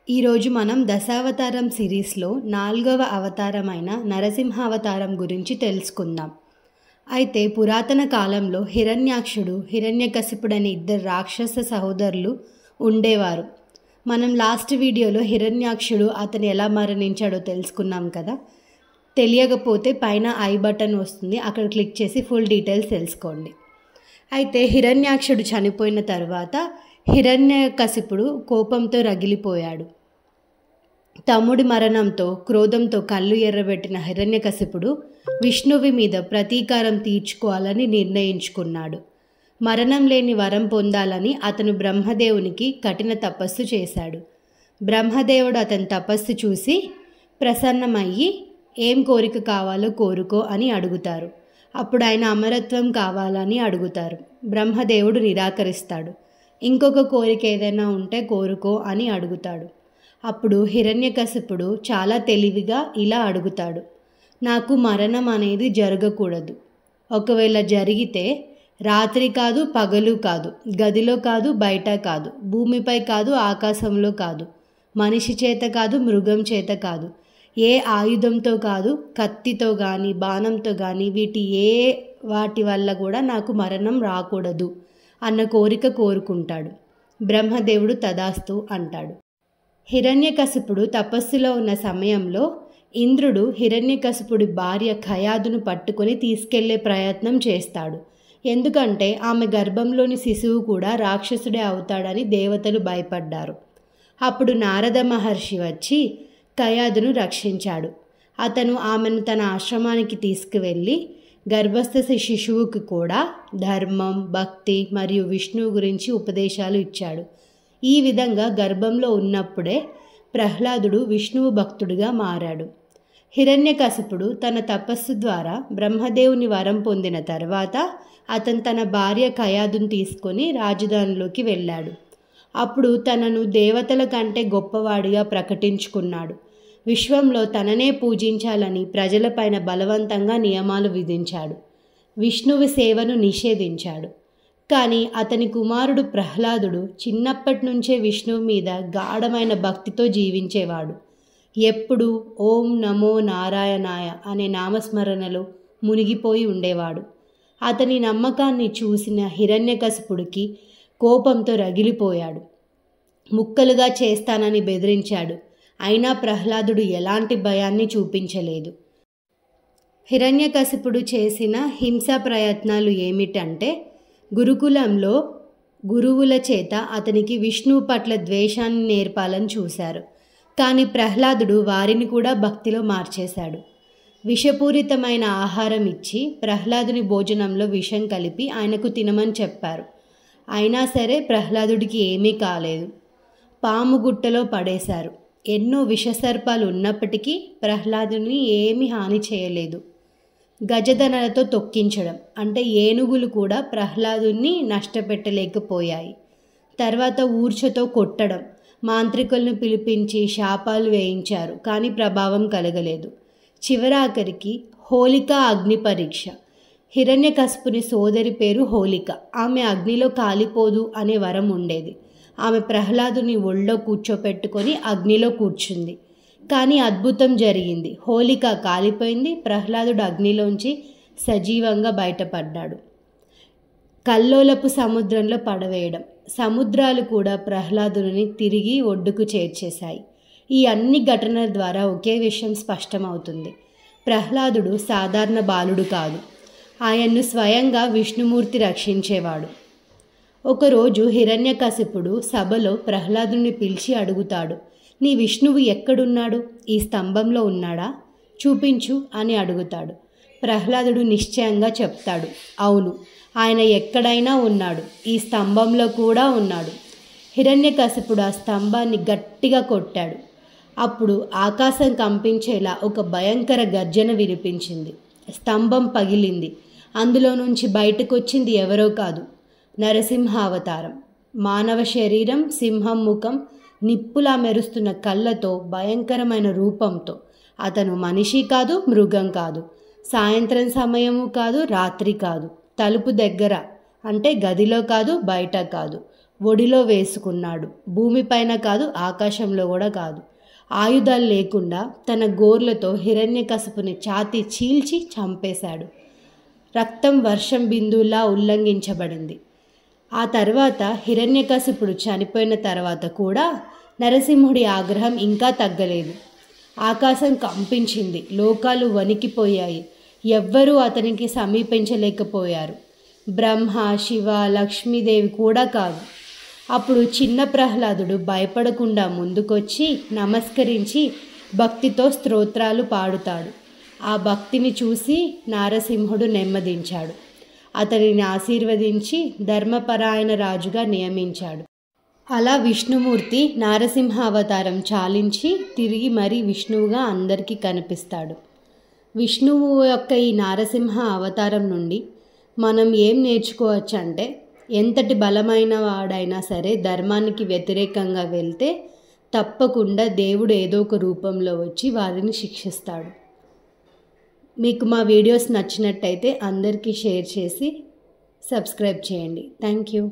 ఈరోజు మనం దశావతారం సిరీస్లో 4వ అవతారమైన నరసింహావతారం గురించి తెలుసుకుందాం. అయితే పురాతన కాలంలో హిరణ్యాక్షుడు, హిరణ్యకశిపుడు అనే ఇద్దరు రాక్షస సహోదరులు ఉండేవారు. మనం లాస్ట్ వీడియోలో హిరణ్యాక్షుడు అతను ఎలా మరణించాడో తెలుసుకున్నాం కదా. తెలియకపోతే పైన ఐ బటన్ వస్తుంది, అక్కడ క్లిక్ చేసి ఫుల్ డీటెయిల్స్ తెలుసుకోండి. అయితే హిరణ్యాక్షుడు చనిపోయిన తర్వాత హిరణ్యకశిపుడు కోపంతో రగిలిపోయాడు. తమ్ముడి మరణంతో క్రోధంతో కళ్ళు ఎర్రబెట్టిన హిరణ్యకశిపుడు విష్ణువి మీద ప్రతీకారం తీర్చుకోవాలని నిర్ణయించుకున్నాడు. మరణం లేని వరం పొందాలని అతను బ్రహ్మదేవునికి కఠిన తపస్సు చేశాడు. బ్రహ్మదేవుడు అతని తపస్సు చూసి ప్రసన్నమయ్యి ఏం కోరిక కావాలో కోరుకో అని అడుగుతారు. అప్పుడు ఆయన అమరత్వం కావాలని అడుగుతారు. బ్రహ్మదేవుడు నిరాకరిస్తాడు. ఇంకొక కోరిక ఏదైనా ఉంటే కోరుకో అని అడుగుతాడు. అప్పుడు హిరణ్యకశిపుడు చాలా తెలివిగా ఇలా అడుగుతాడు, నాకు మరణం అనేది జరగకూడదు. ఒకవేళ జరిగితే రాత్రి కాదు, పగలు కాదు, గదిలో కాదు, బయట కాదు, భూమిపై కాదు, ఆకాశంలో కాదు, మనిషి చేత కాదు, మృగం చేత కాదు, ఏ ఆయుధంతో కాదు, కత్తితో కానీ బాణంతో కానీ వాటి వల్ల కూడా నాకు మరణం రాకూడదు అన్న కోరిక కోరుకుంటాడు. బ్రహ్మదేవుడు తదాస్తు అంటాడు. హిరణ్యకశిపుడు తపస్సులో ఉన్న సమయంలో ఇంద్రుడు హిరణ్యకశిపుడి భార్య కయాదును పట్టుకొని తీసుకెళ్లే ప్రయత్నం చేస్తాడు. ఎందుకంటే ఆమె గర్భంలోని శిశువు కూడా రాక్షసుడే అవుతాడని దేవతలు భయపడ్డారు. అప్పుడు నారద మహర్షి వచ్చి కయాదును రక్షించాడు. అతను ఆమెను తన ఆశ్రమానికి తీసుకువెళ్ళి గర్భస్థ శిశువుకి కూడా ధర్మం, భక్తి మరియు విష్ణువు గురించి ఉపదేశాలు ఇచ్చాడు. ఈ విధంగా గర్భంలో ఉన్నప్పుడే ప్రహ్లాదుడు విష్ణువు భక్తుడిగా మారాడు. హిరణ్యకశిపుడు తన తపస్సు ద్వారా బ్రహ్మదేవుని వరం పొందిన తర్వాత అతను తన భార్య కయాదును తీసుకొని రాజధానిలోకి వెళ్ళాడు. అప్పుడు తనను దేవతల కంటే గొప్పవాడిగా ప్రకటించుకున్నాడు. విశ్వంలో తననే పూజించాలని ప్రజలపైన బలవంతంగా నియమాలు విధించాడు. విష్ణువు సేవను నిషేధించాడు. కానీ అతని కుమారుడు ప్రహ్లాదుడు చిన్నప్పటి నుంచే విష్ణువు మీద గాఢమైన భక్తితో జీవించేవాడు. ఎప్పుడు ఓం నమో నారాయణాయ అనే నామస్మరణలో మునిగిపోయి ఉండేవాడు. అతని నమ్మకాన్ని చూసిన హిరణ్యకశిపుడికి కోపంతో రగిలిపోయాడు. ముక్కలుగా చేస్తానని బెదిరించాడు. అయినా ప్రహ్లాదుడు ఎలాంటి భయాన్ని చూపించలేదు. హిరణ్యకశిపుడు చేసిన హింసా ప్రయత్నాలు ఏమిటంటే, గురుకులంలో గురువుల చేత అతనికి విష్ణువు పట్ల ద్వేషాన్ని నేర్పాలని చూశారు. కానీ ప్రహ్లాదుడు వారిని కూడా భక్తిలో మార్చేశాడు. విషపూరితమైన ఆహారం ఇచ్చి ప్రహ్లాదుని భోజనంలో విషం కలిపి ఆయనకు తినమని చెప్పారు. అయినా సరే ప్రహ్లాదుడికి ఏమీ కాలేదు. పాము గుట్టలో పడేశారు. ఎన్నో విషసర్పాలు ఉన్నప్పటికీ ప్రహ్లాదుని ఏమీ హాని చేయలేదు. గజదనలతో తొక్కించడం అంటే ఏనుగులు కూడా ప్రహ్లాదుని నష్టపెట్టలేకపోయాయి. తర్వాత ఊర్చతో కొట్టడం, మాంత్రికులను పిలిపించి శాపాలు వేయించారు, కానీ ప్రభావం కలగలేదు. చివరాఖరికి హోలికా అగ్ని పరీక్ష. హిరణ్యకశిపుని సోదరి పేరు హోలిక. ఆమె అగ్నిలో కాలిపోదు అనే వరం ఉండేది. ఆమె ప్రహ్లాదుని ఒళ్ళో కూర్చోపెట్టుకొని అగ్నిలో కూర్చుంది. కానీ అద్భుతం జరిగింది. హోలిక కాలిపోయింది. ప్రహ్లాదుడు అగ్నిలోంచి సజీవంగా బయటపడ్డాడు. కల్లోలపు సముద్రంలో పడవేయడం. సముద్రాలు కూడా ప్రహ్లాదుని తిరిగి ఒడ్డుకు చేర్చేశాయి. ఈ అన్ని ఘటనల ద్వారా ఒకే విషయం స్పష్టమవుతుంది. ప్రహ్లాదుడు సాధారణ బాలుడు కాదు. ఆయన్ను స్వయంగా విష్ణుమూర్తి రక్షించేవాడు. ఒకరోజు హిరణ్యకశిపుడు సభలో ప్రహ్లాదుని పిలిచి అడుగుతాడు, నీ విష్ణువు ఎక్కడున్నాడు? ఈ స్తంభంలో ఉన్నాడా? చూపించు అని అడుగుతాడు. ప్రహ్లాదుడు నిశ్చయంగా చెప్తాడు, అవును, ఆయన ఎక్కడైనా ఉన్నాడు, ఈ స్తంభంలో కూడా ఉన్నాడు. హిరణ్యకశిపుడు ఆ స్తంభాన్ని గట్టిగా కొట్టాడు. అప్పుడు ఆకాశం కంపించేలా ఒక భయంకర గర్జన వినిపించింది. స్తంభం పగిలింది. అందులో నుంచి బయటకొచ్చింది ఎవరో కాదు, నరసింహావతారం. మానవ శరీరం, సింహం ముఖం, నిప్పులా మెరుస్తున్న కళ్ళతో, భయంకరమైన రూపంతో. అతను మనిషి కాదు, మృగం కాదు, సాయంత్రం సమయము కాదు, రాత్రి కాదు, తలుపు దగ్గర అంటే గదిలో కాదు, బయట కాదు, ఒడిలో వేసుకున్నాడు. భూమిపైన కాదు, ఆకాశంలో కూడా కాదు. ఆయుధాలు లేకుండా తన గోర్లతో హిరణ్యకశిపుని ఛాతీ చీల్చి చంపేశాడు. రక్తం వర్షం బిందువులా ఉల్లంఘించబడింది. ఆ తర్వాత హిరణ్యకశిపుడు చనిపోయిన తర్వాత కూడా నరసింహుడి ఆగ్రహం ఇంకా తగ్గలేదు. ఆకాశం కంపించింది, లోకాలు వణికిపోయాయి. ఎవ్వరూ అతనికి సమీపించలేకపోయారు. బ్రహ్మ, శివ, లక్ష్మీదేవి కూడా కాదు. అప్పుడు చిన్న ప్రహ్లాదుడు భయపడకుండా ముందుకొచ్చి నమస్కరించి భక్తితో స్తోత్రాలు పాడుతాడు. ఆ భక్తిని చూసి నారసింహుడు నెమ్మదించాడు. అతనిని ఆశీర్వదించి ధర్మపరాయణ రాజుగా నియమించాడు. అలా విష్ణుమూర్తి నారసింహ అవతారం చాలించి తిరిగి మరీ విష్ణువుగా అందరికీ కనిపిస్తాడు. విష్ణువు యొక్క ఈ నారసింహ అవతారం నుండి మనం ఏం నేర్చుకోవచ్చు అంటే, ఎంతటి బలమైన వాడైనా సరే ధర్మానికి వ్యతిరేకంగా వెళ్తే తప్పకుండా దేవుడు ఏదో ఒక రూపంలో వచ్చి వారిని శిక్షిస్తాడు. మీకు మా వీడియోస్ నచ్చినట్టయితే అందరికీ షేర్ చేసి సబ్స్క్రైబ్ చేయండి. Thank you.